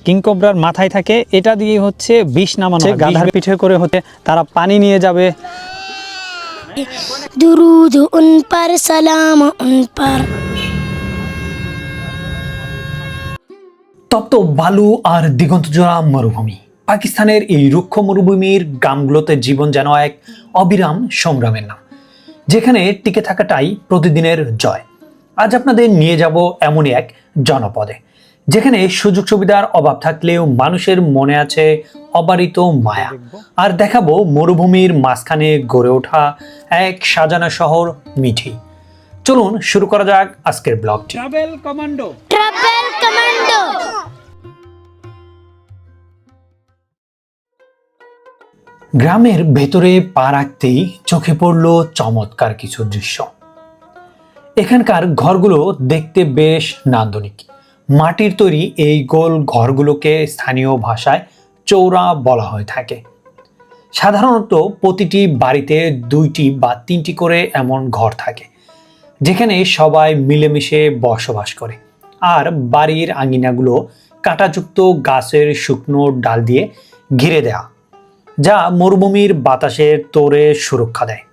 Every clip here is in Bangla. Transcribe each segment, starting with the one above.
কিংকবরার মাথায় থাকে, এটা দিয়ে হচ্ছে বিষ নামানো হয়। গাধার পিঠে করে হতে তারা পানি নিয়ে যাবে। दुरूद उन पर सलाम उन पर। তপ্ত বালু আর দিগন্তজোড়া মরুভূমি। পাকিস্তানের এই রুক্ষ মরুভূমির গ্রামগুলোতে জীবন যেন এক অবিরাম সংগ্রামের নাম, যেখানে টিকে থাকাটাই প্রতিদিনের জয়। আজ আপনাদের নিয়ে যাব এমনই এক জনপদে, যেখানে সুযোগ সুবিধার অভাব থাকলেও মানুষের মনে আছে অবারিত মায়া। আর দেখাবো মরুভূমির মাঝখানে গড়ে ওঠা এক সাজানো শহর মিঠি। চলুন শুরু করা যাক আজকের ব্লগটি। Travel commando. Travel commando. গ্রামের ভেতরে পা রাখতেই চোখে পড়ল চমৎকার কিছু দৃশ্য। এখানকার ঘরগুলো দেখতে বেশ নান্দনিক। মাটির তৈরি এই গোল ঘরগুলোকে স্থানীয় ভাষায় চৌরা বলা হয়ে থাকে। সাধারণত প্রতিটি বাড়িতে 2টি বা 3টি করে এমন ঘর থাকে, যেখানে সবাই মিলেমিশে বসবাস করে। আর বাড়ির আঙিনাগুলো কাঁটাযুক্ত গাছের শুকনো ডাল দিয়ে ঘিরে দেয়া, যা মরুভূমির বাতাসের তোড়ে সুরক্ষা দেয়।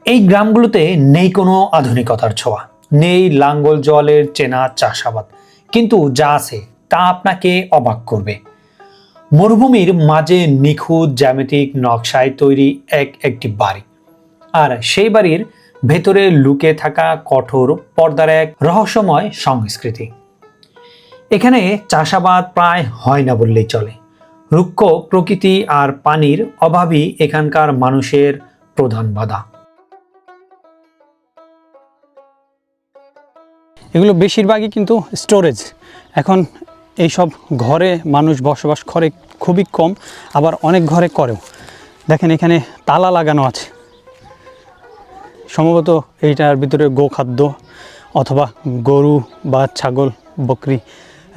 এই গ্রামগুলোতে নেই কোনো আধুনিকতার ছোঁয়া, নেই লাঙ্গল জলের চেনা চাষাবাদ, কিন্তু যা আছে তা আপনাকে অবাক করবে। মরুভূমির মাঝে নিখুঁত জ্যামিতিক নকশায় তৈরি একটি বাড়ি, আর সেই বাড়ির ভেতরে লুকিয়ে থাকা কঠোর পর্দার এক রহস্যময় সংস্কৃতি। এখানে চাষাবাদ প্রায় হয় না বললেই চলে। রুক্ষ প্রকৃতি আর পানির অভাবই এখানকার মানুষের প্রধান বাধা। এগুলো বেশিরভাগই কিন্তু স্টোরেজ। এখন এইসব ঘরে মানুষ বসবাস করে খুবই কম, আবার অনেক ঘরে করেও। দেখেন এখানে তালা লাগানো আছে, সম্ভবত এইটার ভিতরে গোখাদ্য অথবা গরু বা ছাগল বকরি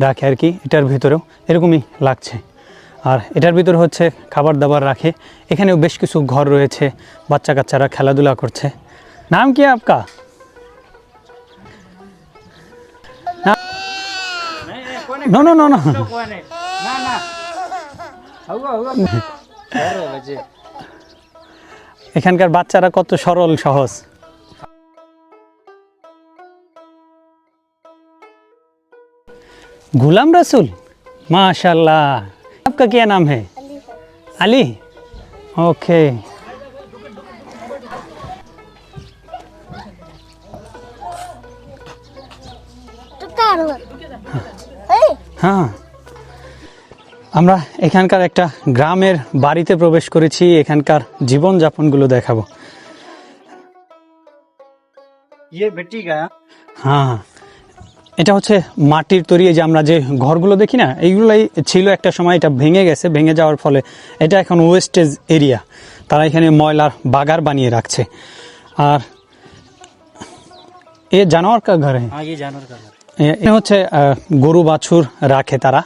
রাখে আর কি। এটার ভিতরেও এরকমই লাগছে। আর এটার ভিতরে হচ্ছে খাবার দাবার রাখে। এখানেও বেশ কিছু ঘর রয়েছে, বাচ্চা কাচ্চারা খেলাধুলা করছে। নাম কি আপকা? নো নো নো নো এখানকার বাচ্চারা কত সরল সহজ। गुलाम रसूल, माशाल्लाह। आपका क्या नाम है? अली। ओके। হ্যাঁ, আমরা এখানকার একটা গ্রামের বাড়িতে প্রবেশ করেছি। এখানকার জীবনযাপনগুলো দেখাবো। হ্যাঁ, এটা হচ্ছে মাটির তৈরি। যে আমরা যে ঘরগুলো দেখি না, এইগুলোই ছিল একটা সময়। এটা ভেঙে গেছে, ভেঙে যাওয়ার ফলে এটা এখন ওয়েস্টেজ এরিয়া। তারা এখানে ময়লার বাগার বানিয়ে রাখছে। আর এ জানোয়ার কা ঘর হ্যাঁ, এ হচ্ছে গরু বাছুর রাখে তারা।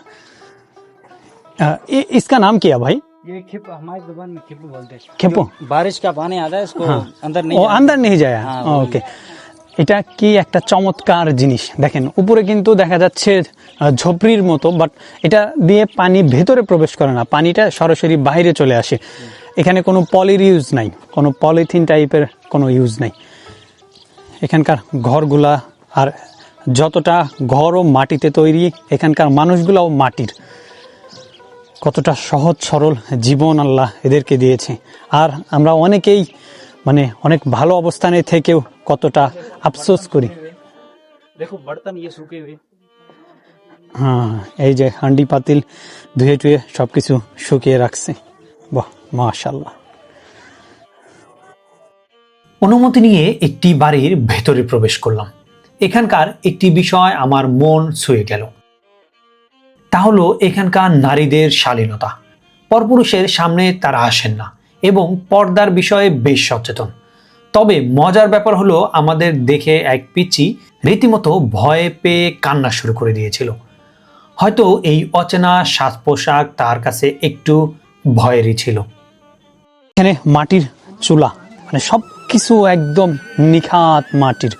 इसका नाम क्या भाई? ये खिप हमारी जुबान में खिप बोलते हैं। खेपो। बारिश का पानी आता है, इसको हाँ। अंदर नहीं ও जाने আন্দার নিয়ে যায়। হ্যাঁ, ওকে, এটা কি একটা চমৎকার জিনিস। দেখেন উপরে কিন্তু দেখা যাচ্ছে ঝোপড়ির মতো, বাট এটা দিয়ে পানি ভেতরে প্রবেশ করে না, পানিটা সরাসরি বাইরে চলে আসে। এখানে কোনো পলির ইউজ নাই, কোনো পলিথিন টাইপের কোনো ইউজ নাই। এখানকার ঘরগুলা আর যতটা ঘরও মাটিতে তৈরি, এখানকার মানুষগুলাও মাটির। কতটা সহজ সরল জীবন আল্লাহ এদেরকে দিয়েছে। আর আমরা অনেকেই মানে অনেক ভালো অবস্থানে থেকেও কতটা আফসোস করি। देखो बर्तन ये सूखे हुए। হ্যাঁ, এই যে হান্ডি পাতিল ধুয়ে টুয়ে সব কিছু শুকিয়ে রাখছে। বাহ, মাশাআল্লাহ। অনুমতি নিয়ে একটি বাড়ির ভেতরে প্রবেশ করলাম। এখানকার একটি বিষয় আমার মন ছুঁয়ে গেল। তা হলো এখানকার নারীদের শালীনতা। পরপুরুষের সামনে তারা আসেন না এবং পর্দার বিষয়ে বেশ সচেতন। তবে মজার ব্যাপার হলো আমাদের দেখে এক পিচ্চি রীতিমতো ভয়ে পেয়ে কান্না শুরু করে দিয়েছিল। হয়তো এই অচেনা সাজ পোশাক তার কাছে একটু ভয়েরই ছিল। এখানে মাটির চুলা, মানে সব কিছু একদম নিখাত মাটির।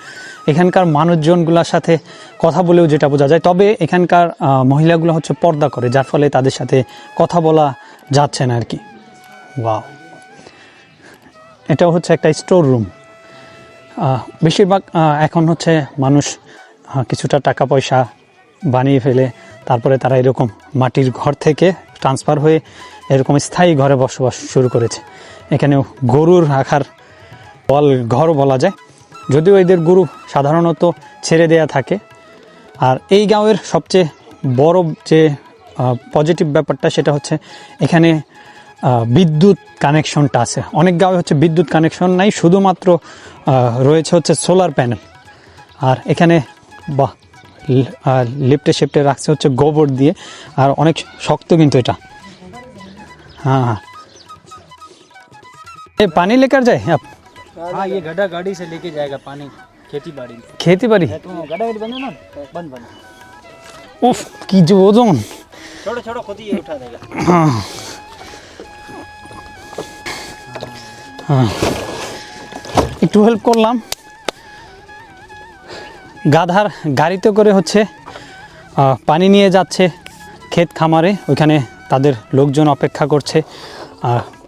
এখানকার মানুষজনগুলোর সাথে কথা বলেও যেটা বোঝা যায়। তবে এখানকার মহিলাগুলো হচ্ছে পর্দা করে, যার ফলে তাদের সাথে কথা বলা যাচ্ছে না আর কি। ওয়াও, এটাও হচ্ছে একটা স্টোর রুম। বেশিরভাগ এখন হচ্ছে মানুষ কিছুটা টাকা পয়সা বানিয়ে ফেলে, তারপরে তারা এরকম মাটির ঘর থেকে ট্রান্সফার হয়ে এরকম স্থায়ী ঘরে বসবাস শুরু করেছে। এখানেও গরুর রাখার ঘর বলা যায়, যদিও এদের গরু সাধারণত ছেড়ে দেয়া থাকে। আর এই গাঁয়ের সবচেয়ে বড় যে পজিটিভ ব্যাপারটা সেটা হচ্ছে এখানে বিদ্যুৎ কানেকশনটা আছে। অনেক গাঁয়ে হচ্ছে বিদ্যুৎ কানেকশন নাই, শুধুমাত্র রয়েছে হচ্ছে সোলার প্যানেল। আর এখানে লিফটে শিফটে রাখছে হচ্ছে গোবর দিয়ে, আর অনেক শক্ত কিন্তু এটা। हाँ हाँ, ये पानी लेकर जाए आप? हाँ, ये गड्ढा गाड़ी से लेके जाएगा पानी खेती बाड़ी में। खेती बाड़ी? तो गड्ढा गाड़ी बने ना, बंद उफ की जो ओजोन। छोड़ो छोड़ो, खुद ही ये उठा देगा। हाँ हाँ, একটু হেল্প করলাম। গাধার গাড়িতে করে হচ্ছে পানি নিয়ে যাচ্ছে ক্ষেত খামারে, ওইখানে তাদের লোকজন অপেক্ষা করছে।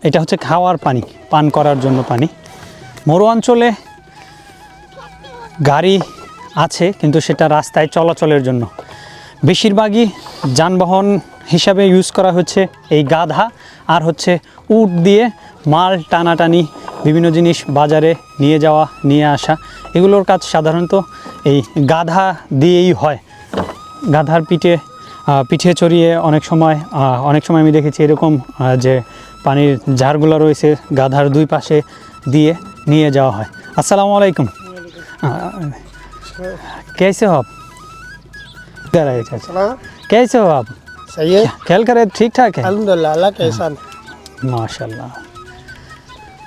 এটা হচ্ছে খাওয়ার পানি, পান করার জন্য পানি। মরু অঞ্চলে গাড়ি আছে, কিন্তু সেটা রাস্তায় চলাচলের জন্য। বেশিরভাগই যানবাহন হিসাবে ইউজ করা হচ্ছে এই গাধা আর হচ্ছে উট দিয়ে মাল টানাটানি, বিভিন্ন জিনিস বাজারে নিয়ে যাওয়া নিয়ে আসা, এগুলোর কাজ সাধারণত এই গাধা দিয়েই হয়। গাধার পিঠে চড়িয়ে অনেক সময় আমি দেখেছি এরকম যে পানির জারগুলো রয়েছে গাধার দুই পাশে দিয়ে নিয়ে যাওয়া হয়। আসসালামু আলাইকুম, कैसे हो आप? इधर आइए चाचा, कैसे हो आप? सही है, ख्याल करे ठीक ठाक है? अल्हम्दुलिल्लाह, अल्लाह का एहसान है। माशाल्लाह।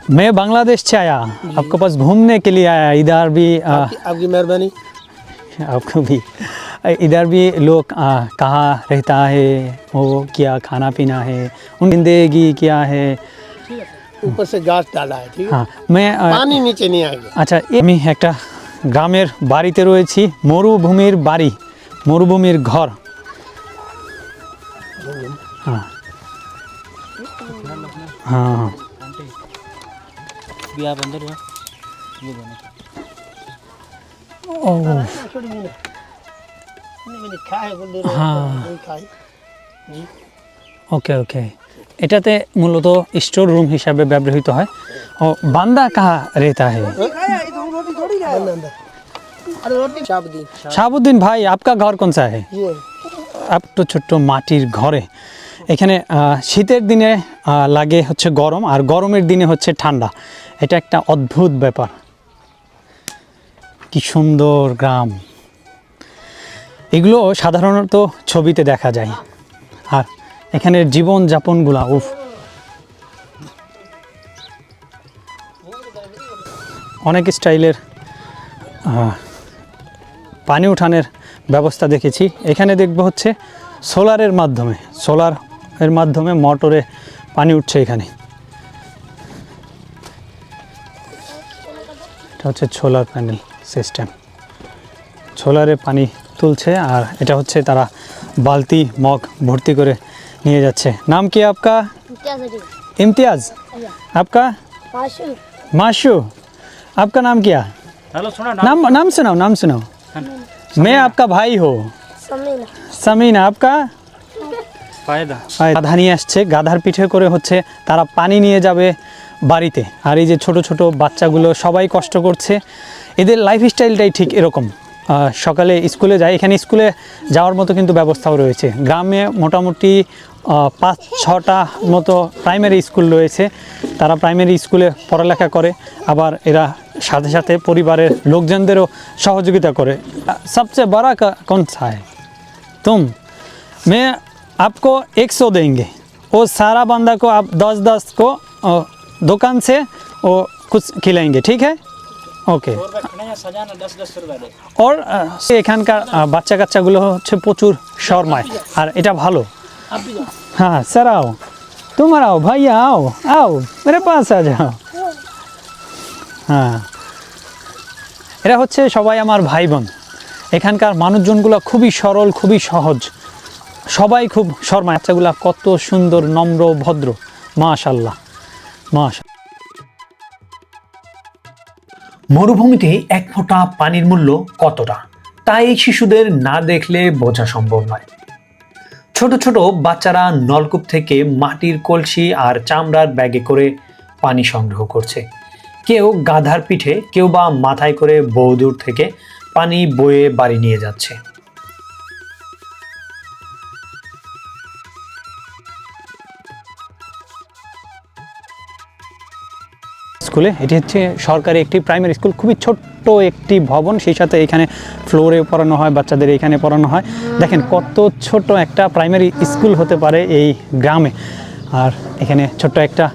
मैं बांग्लादेश से आया, आपके पास घूमने के लिए आया। इधर भी आपकी मेहरबानी। आपको भी इधर भी लोग कहाँ रहता है, वो क्या खाना पीना है, उन जिंदगी क्या है। ऊपर से गाछ डाला है, ठीक है, हाँ, मैं पानी नीचे नहीं आएगा। আচ্ছা, আমি একটা গ্রামের বাড়িতে রয়েছি, মরুভূমির বাড়ি, মরুভূমির ঘর। হ্যাঁ হ্যাঁ, भी आप अंदर जाओ, ये बने। ও मैंने खाए बोल दे हाँ। नहीं खाई। ওকে ওকে, এটাতে মূলত স্টোর রুম হিসাবে ব্যবহৃত হয়। ও বান্দা কাহা রেতা है? अंदर अरे रोटी शाबुद्दीन, শাহাবুদ্দিন ভাই, आपका घर कौन सा है? ये একটু ছোট্ট মাটির ঘরে। এখানে শীতের দিনে লাগে হচ্ছে গরম, আর গরমের দিনে হচ্ছে ঠান্ডা। এটা একটা অদ্ভুত ব্যাপার। কি সুন্দর গ্রাম। এগুলো সাধারণত ছবিতে দেখা যায়, আর এখানের জীবনযাপনগুলা উফ, অনেক স্টাইলের পানি উঠানের ব্যবস্থা দেখেছি। এখানে দেখব হচ্ছে সোলারের মাধ্যমে মোটরে পানি উঠছে এখানে। এটা হচ্ছে সোলার প্যানেল সিস্টেম, সোলারে পানি তুলছে, আর এটা হচ্ছে তারা বালতি মগ ভর্তি করে নিয়ে যাচ্ছে। নাম কি आपका? इम्तियाज। आपका? माशू। आपका नाम क्या? हेलो, सुना नाम सुनाओ। मैं आपका भाई हो। समीना। आपका? फायदा। গাধা নিয়ে আসছে, গাধার পিঠে করে হচ্ছে তারা পানি নিয়ে যাবে বাড়িতে। আর এই যে ছোট ছোট বাচ্চাগুলো সবাই কষ্ট করছে। এদের লাইফস্টাইলটাই ঠিক এরকম। সকালে স্কুলে যায়, এখানে স্কুলে যাওয়ার মতো কিন্তু ব্যবস্থাও রয়েছে। গ্রামে মোটামুটি 5-6টা মতো প্রাইমারি স্কুল রয়েছে, তারা প্রাইমারি স্কুলে পড়ালেখা করে, আবার এরা সাথে সাথে পরিবারের লোকজনদেরও সহযোগিতা করে। সবচেয়ে বড় কোন सा है? तुम मैं आपको 100 देंगे, वो सारा बंदा को आप 10-10 को दुकान से वो कुछ खिलाएंगे, ठीक है? ओके। सजाना 10-10 रुपए दे। और এখানকার বাচ্চা কাচ্চাগুলো হচ্ছে প্রচুর শর্মায়, আর এটা ভালো। हाँ सर, आओ, तुम आओ भैया, आओ मेरे पास आ जाओ। हाँ, এরা হচ্ছে সবাই আমার ভাই বোন। এখানকার মানুষজনগুলো খুবই সরল, খুবই সহজ, সবাই খুব শর্মা। বাচ্চাগুলা কত সুন্দর, নম্র, ভদ্র, মাশাআল্লাহ মাশাআল্লাহ। মরুভূমিতে এক ফোঁটা পানির মূল্য কতটা, তাই শিশুদের না দেখলে বোঝা সম্ভব নয়। ছোট ছোট বাচ্চারা নলকূপ থেকে মাটির কলসি আর চামড়ার ব্যাগে করে পানি সংগ্রহ করছে। কেউ গাধার পিঠে, কেউ বা মাথায় করে বহুদূর থেকে পানি বয়ে বাড়ি নিয়ে যাচ্ছে। স্কুলে এটি হচ্ছে সরকারি একটি প্রাইমারি স্কুল, খুবই ছোট্ট একটি ভবন, সেই সাথে এখানে ফ্লোরে পড়ানো হয়, বাচ্চাদের এখানে পড়ানো হয়। দেখেন কত ছোট একটা প্রাইমারি স্কুল হতে পারে এই গ্রামে। আর এখানে ছোট্ট একটা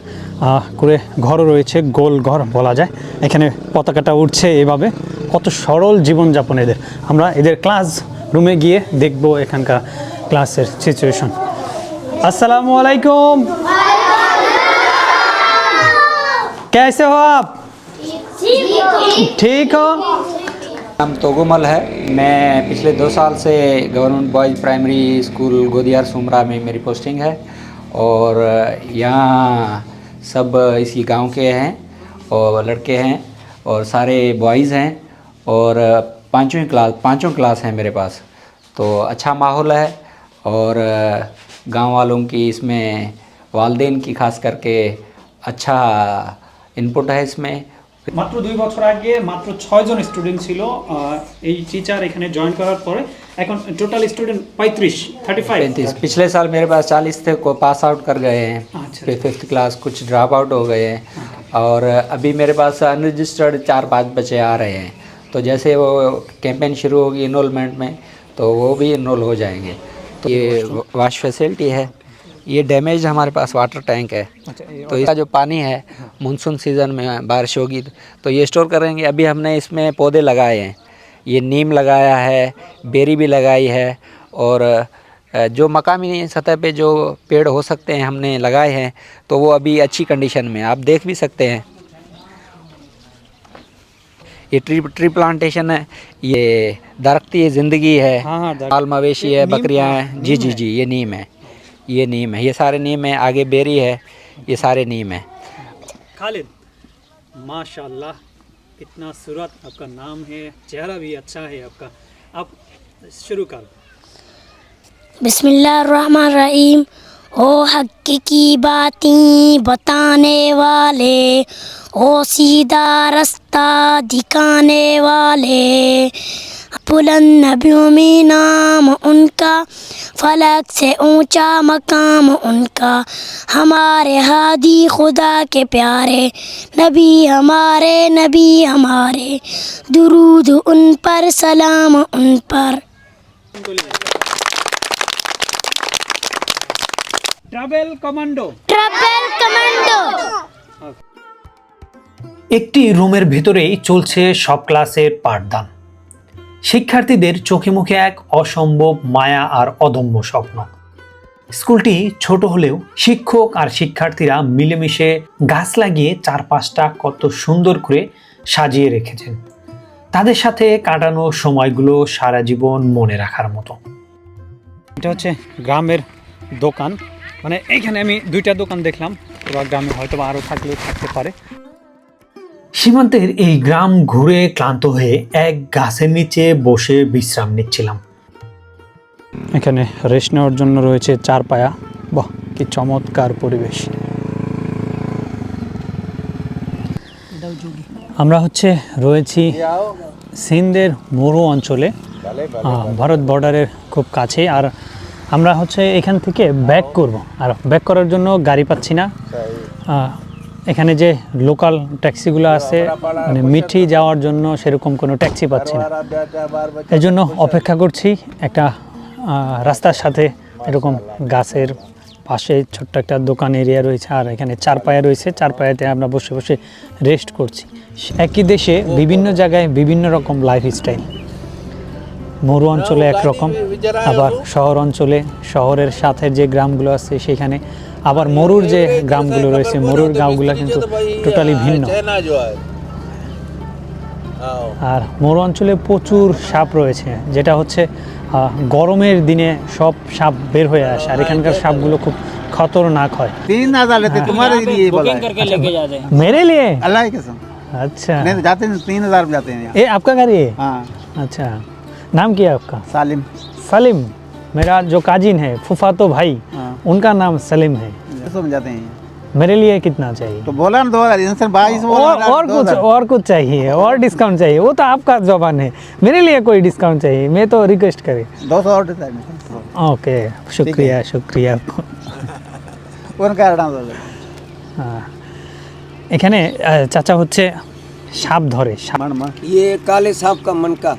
করে ঘরও রয়েছে, গোল ঘর বলা যায়। এখানে পতাকাটা উঠছে এভাবে। কত সরল জীবনযাপন এদের। আমরা এদের ক্লাস রুমে গিয়ে দেখব এখানকার ক্লাসের সিচুয়েশন। আসসালামু আলাইকুম, कैसे हो आप? ठीक हो? नाम तोगोमल है। मैं पिछले 2 साल से गवर्नमेंट बॉयज़ प्राइमरी स्कूल गोदियार सुमरा में मेरी पोस्टिंग है और यहाँ सब इसी गांव के हैं और लड़के हैं और सारे बॉयज़ हैं और पाँचों क्लास हैं मेरे पास। तो अच्छा माहौल है और गांव वालों की इसमें वालिदैन की खास करके अच्छा ইনপুট है इसमें। মাত্র 2 বছর আগে মাত্র 6 জন স্টুডেন্ট ছিল এই টিচার এখানে জয়েন করার পরে। এখন টোটাল স্টুডেंट 35 पिछले साल मेरे पास 40 थे को पास आउट कर गए हैं। अच्छा। फिर 5th क्लास कुछ ड्रॉप आउट हो गए हैं और अभी मेरे पास अनरजिस्टर्ड 4-5 बच्चे आ रहे हैं। तो जैसे वो कैंपेन शुरू होगी इनरोलमेंट में तो वो भी इनरोल हो जाएंगे। तो ये वॉश फैसिलिटी है। ये डैमेज हमारे पास वाटर टैंक है। तो इसका जो पानी है मानसून सीज़न में बारिश होगी तो ये स्टोर करेंगे। अभी हमने इसमें पौधे लगाए हैं, ये नीम लगाया है, बेरी भी लगाई है और जो मकामी सतह पे जो पेड़ हो सकते हैं हमने लगाए हैं तो वो अभी अच्छी कंडीशन में आप देख भी सकते हैं। ये ट्री प्लांटेशन है, ये दरख्ती ज़िंदगी है। माल मवेशी है, बकरियाँ हैं। जी ये नीम है, ये नीम है, ये सारे नीम है। आगे बेरी है, ये सारे नीम है। खालिद, माशाल्लाह कितना सूरत आपका नाम है, चेहरा भी अच्छा है आपका। आप शुरू कर। बिस्मिल्लाहिर्रहमानिर्रहीम। ओ हक की बातें बताने वाले, ओ सीधा रास्ता दिखाने वाले, बुलंद नबियों में नाम उनका, फलक से ऊंचा मकाम उनका, हमारे हादी खुदा के प्यारे, नबी हमारे, दुरूद उन पर, सलाम उन पर। Travel commando. একটি রুমের ভেতরেই চলছে সব ক্লাসের পাঠদান। শিক্ষার্থীদের চোখে মুখে এক অসম্ভব মায়া আর অদম্য স্বপ্ন। স্কুলটি ছোট হলেও শিক্ষক আর শিক্ষার্থীরা মিলেমিশে গাছ লাগিয়ে চারপাশটা কত সুন্দর করে সাজিয়ে রেখেছেন। তাদের সাথে কাটানো সময়গুলো সারা জীবন মনে রাখার মতো। এটা হচ্ছে গ্রামের দোকান, মানে এইখানে আমি 2টা দোকান দেখলাম, পুরো গ্রামে হয়তো আরও থাকতে পারে। সীমান্তের এই গ্রাম ঘুরে ক্লান্ত হয়ে এক গাছের নিচে বসে বিশ্রাম নিচ্ছিলাম। এখানে রেস্ট নেওয়ার জন্য রয়েছে চারপায়া। বাহ, কি চমৎকার পরিবেশ। আমরা রয়েছি সিন্ধের মরু অঞ্চলে, ভারত বর্ডারের খুব কাছে। আর আমরা এখান থেকে ব্যাক করব, আর ব্যাক করার জন্য গাড়ি পাচ্ছি না। এখানে যে লোকাল ট্যাক্সিগুলো আছে, মানে মিঠি যাওয়ার জন্য সেরকম কোনো ট্যাক্সি পাচ্ছি না। এই জন্য অপেক্ষা করছি। একটা রাস্তার সাথে এরকম গাছের পাশে ছোট্ট একটা দোকান এরিয়া রয়েছে, আর এখানে চারপায়া রয়েছে। চারপায়াতে আমরা বসে বসে রেস্ট করছি। একই দেশে বিভিন্ন জায়গায় বিভিন্ন রকম লাইফস্টাইল। মরু অঞ্চলে একরকম, আবার শহর অঞ্চলে, শহরের সাথে যে গ্রামগুলো আছে সেখানে, আবার মরুর যে গ্রামগুলো রয়েছে, মরুর গাঁওগুলো কিন্তু টোটালি ভিন্ন। আর মরু অঞ্চলে প্রচুর সাপ রয়েছে, যেটা হচ্ছে গরমের দিনে সব সাপ বের হয়ে আসে, আর এখানকার সাপগুলো খুব खतरनाक है। 3000 लेते तुम्हारे लिए बोला बुकिंग करके लेके जाते हैं। मेरे लिए? अल्लाह की कसम। अच्छा, नहीं जाते हैं 3000 में जाते हैं यहाँ। ये आपका गाड़ी है? हाँ अच्छा, नाम क्या है आपका? सालिम। सलीम। मेरा जो काजिन है फुफातो भाई, हाँ उनका नाम सलीम है। सो में जाते हैं। मेरे लिए कितना चाहिए? तो बोला ना 2000 इंसान 22 और कुछ चाहिए, और डिस्काउंट चाहिए, वो तो आपका जबान है। मेरे लिए कोई डिस्काउंट चाहिए, मैं तो रिक्वेस्ट करे। 200 और देता है। ओके, शुक्रिया शुक्रिया। उनका नाम बोलो। হ্যাঁ, এখানে চাচা হচ্ছে সাপ ধরে। मन मन ये काले सांप का मनका,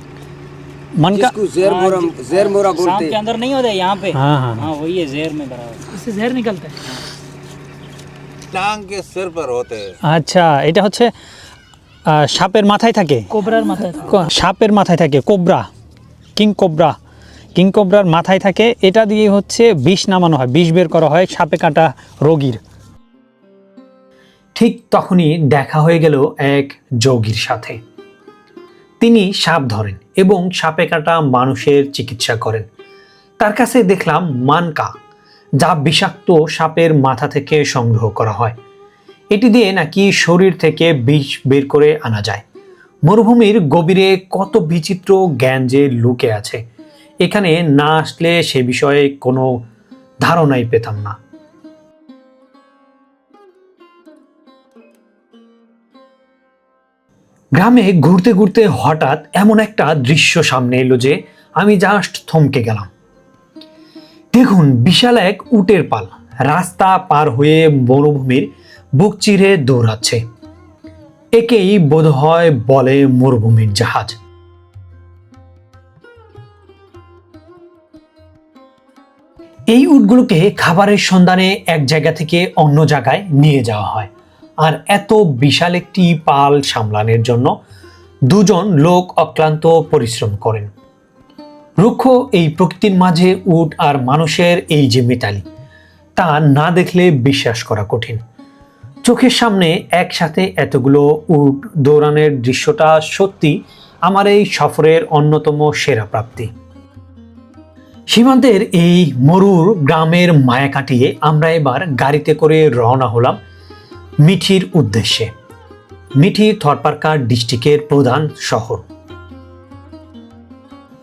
मनका? जिसको जेर मोरा सांप बोलते के हैं। अंदर नहीं होता है यहाँ पे। हाँ हाँ हाँ वही है, जहर में भरा हुआ। इससे जहर निकलता है। टांग के सिर पर होते हैं। আচ্ছা, এটা হচ্ছে সাপের মাথায় থাকে, कोबरार माथा সাপের মাথায় থাকে কোবরা, কিং কোবরা, কিং কোবরার মাথায় থাকে। এটা দিয়ে হচ্ছে বিষ নামানো হয়, বিষ বের করা হয় সাপে কাটা রোগীর। ঠিক তখনই দেখা হয়ে গেল এক যোগীর সাথে। তিনি সাপ ধরেন এবং সাপে কাটা মানুষের চিকিৎসা করেন। তার কাছে দেখলাম মানকা, যা বিষাক্ত সাপের মাথা থেকে সংগ্রহ করা হয়। এটি দিয়ে নাকি শরীর থেকে বিষ বের করে আনা যায়। মরুভূমির গভীরে কত বিচিত্র জ্ঞান যে লুকে আছে, এখানে না আসলে সে বিষয়ে কোনো ধারণাই পেতাম না। গ্রামে ঘুরতে ঘুরতে হঠাৎ এমন একটা দৃশ্য সামনে এলো যে আমি জাস্ট থমকে গেলাম। দেখুন, বিশাল এক উটের পাল রাস্তা পার হয়ে মরুভূমির বুক চিরে দৌড়াচ্ছে। একেই বোধহয় বলে মরুভূমির জাহাজ। এই উটগুলোকে খাবারের সন্ধানে এক জায়গা থেকে অন্য জায়গায় নিয়ে যাওয়া হয়, আর এত বিশাল একটি পাল সামলানোর জন্য দুজন লোক অক্লান্ত পরিশ্রম করেন। রুক্ষ এই প্রকৃতির মাঝে উট আর মানুষের এই যে মিতালি, তা না দেখলে বিশ্বাস করা কঠিন। চোখের সামনে একসাথে এতগুলো উট দৌড়ানোর দৃশ্যটা সত্যি আমার এই সফরের অন্যতম সেরা প্রাপ্তি। সীমান্তের এই মরুর গ্রামের মায়া কাটিয়ে আমরা এবার গাড়িতে করে রওনা হলাম মিঠির উদ্দেশ্যে। মিঠি থরপারকার ডিস্ট্রিক্টের প্রধান শহর।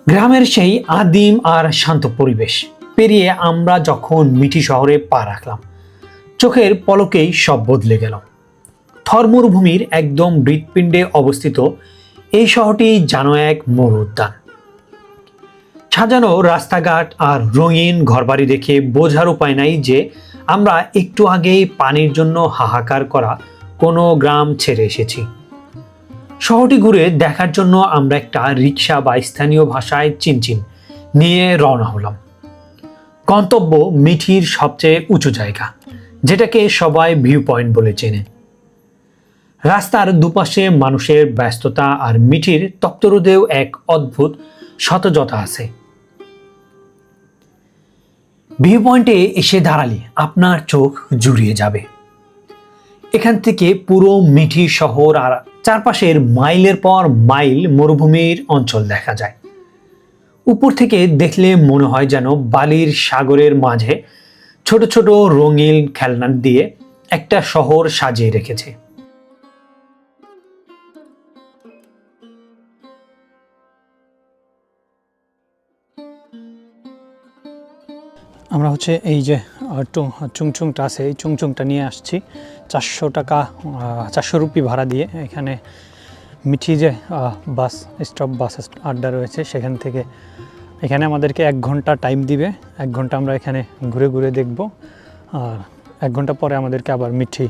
গ্রামের সেই আদিম আর শান্ত পরিবেশ পেরিয়ে আমরা যখন মিঠি শহরে পা রাখলাম, চোখের পলকেই সব বদলে গেল। থর মরুভূমির একদম হৃৎপিণ্ডে অবস্থিত এই শহরটি যেন এক মরু উদ্যান। সাজানো রাস্তাঘাট আর রঙিন ঘরবাড়ি দেখে বোঝার উপায় নাই যে আমরা একটু আগেই পানির জন্য হাহাকার করা কোনো গ্রাম ছেড়ে এসেছি। শহরটি ঘুরে দেখার জন্য আমরা একটা রিক্সা বা স্থানীয় ভাষায় চিনচিন নিয়ে রওনা হলাম। গন্তব্য মিঠির সবচেয়ে উঁচু জায়গা, যেটাকে সবাই ভিউ পয়েন্ট বলে চেনে। রাস্তার দুপাশে মানুষের ব্যস্ততা আর মিঠির তপ্তরোদেও এক অদ্ভুত সতেজতা আছে। ভিউ পয়েন্টে এসে দাঁড়ালে আপনার চোখ জুড়িয়ে যাবে। এখান থেকে পুরো মিঠি শহর আর চারপাশের মাইলের পর মাইল মরুভূমির অঞ্চল দেখা যায়। উপর থেকে দেখলে মনে হয় যেন বালির সাগরের মাঝে ছোট ছোট রঙিন খেলনা দিয়ে একটা শহর সাজিয়ে রেখেছে। আমরা হচ্ছে এই যে চুংচুংটা আছে, এই চুংচুংটা নিয়ে আসছি 400 টাকা, 400 রুপি ভাড়া দিয়ে। এখানে মিঠি যে বাস স্টপ, বাস আড্ডা রয়েছে, সেখান থেকে এখানে আমাদেরকে 1 ঘন্টা টাইম দিবে। 1 ঘন্টা আমরা এখানে ঘুরে ঘুরে দেখব, আর 1 ঘন্টা পরে আমাদেরকে আবার মিঠি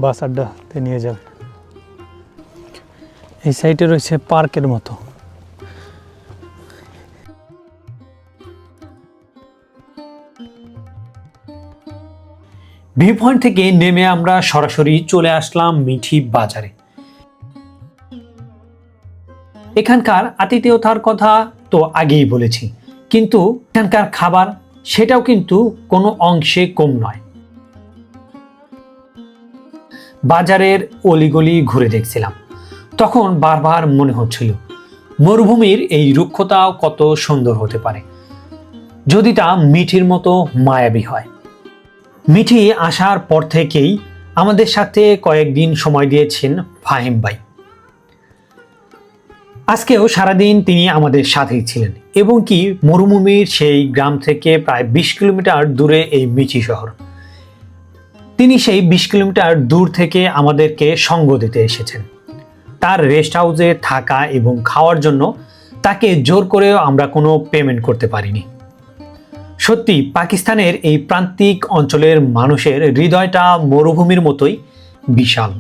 বাস আড্ডাতে নিয়ে যাবে। এই সাইডে রয়েছে পার্কের মতো। ভিউ পয়েন্ট থেকে নেমে আমরা সরাসরি চলে আসলাম মিঠি বাজারে। এখানকার আতিথেয়তার কথা তো আগেই বলেছি, কিন্তু এখানকার খাবার সেটাও কিন্তু কোনো অংশে কম নয়। বাজারের অলিগলি ঘুরে দেখছিলাম, তখন বারবার মনে হচ্ছিল মরুভূমির এই রুক্ষতাও কত সুন্দর হতে পারে যদি তা মিঠির মতো মায়াবী হয়। মিঠি আসার পর থেকেই আমাদের সাথে কয়েকদিন সময় দিয়েছেন ফাহিম ভাই। আজকেও সারাদিন তিনি আমাদের সাথেই ছিলেন এবং কি মরুভূমির সেই গ্রাম থেকে প্রায় 20 কিলোমিটার দূরে এই মিঠি শহর। তিনি সেই 20 কিলোমিটার দূর থেকে আমাদেরকে সঙ্গ দিতে এসেছেন। তার রেস্ট হাউসে থাকা এবং খাওয়ার জন্য তাকে জোর করেও আমরা কোনো পেমেন্ট করতে পারিনি। সত্যি পাকিস্তানের এই প্রান্তিক অঞ্চলের মানুষের হৃদয়টা মরুভূমির মতোই বিশাল।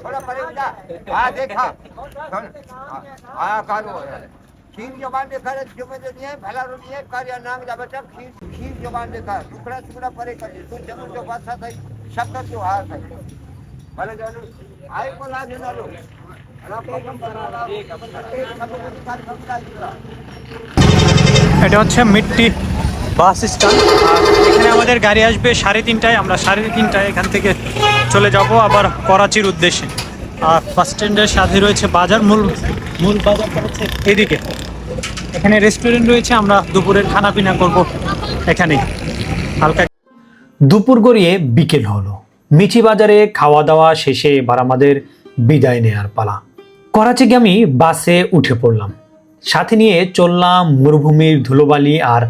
थोड़ा परे जा देखा खीर जबान देखा जो मुझे नहीं है भला रो नहीं है कार्य नाम जा बच्चा खीर जबान देखा टुकड़ा टुकड़ा परे कर तू जब जो बादशाह था शब्द त्योहार था भले जानो आए को ला देना लो এটা হচ্ছে মিট্টি বাস স্ট্যান্ড। আর এখানে আমাদের গাড়ি আসবে 3:30টায়। আমরা 3:30টায় এখান থেকে চলে যাব আবার করাচির উদ্দেশ্যে। আর বাস স্ট্যান্ডের সাথে রয়েছে বাজার, মূল বাজারটা হচ্ছে এদিকে। এখানে রেস্টুরেন্ট রয়েছে, আমরা দুপুরের খানা পিনা করব এখানেই হালকা। দুপুর গড়িয়ে বিকেল হলো। মিঠি বাজারে খাওয়া দাওয়া শেষে এবার আমাদের বিদায় নেয়ার পালা। করাচিগামী বাসে উঠে পড়লাম, সাথে নিয়ে চললাম মরুভূমির ধুলোবালি আর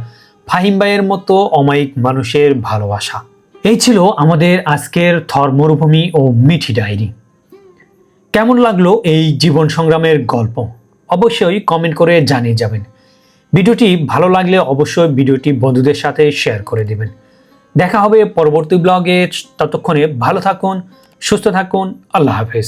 ফাহিম ভাইয়ের মতো অমায়িক মানুষের ভালোবাসা। এই ছিল আমাদের আজকের থর মরুভূমি ও মিঠি ডায়েরি। কেমন লাগলো এই জীবন সংগ্রামের গল্প অবশ্যই কমেন্ট করে জানিয়ে যাবেন। ভিডিওটি ভালো লাগলে অবশ্যই ভিডিওটি বন্ধুদের সাথে শেয়ার করে দিবেন। দেখা হবে পরবর্তী ব্লগে। ততক্ষণে ভালো থাকুন, সুস্থ থাকুন। আল্লাহ হাফেজ।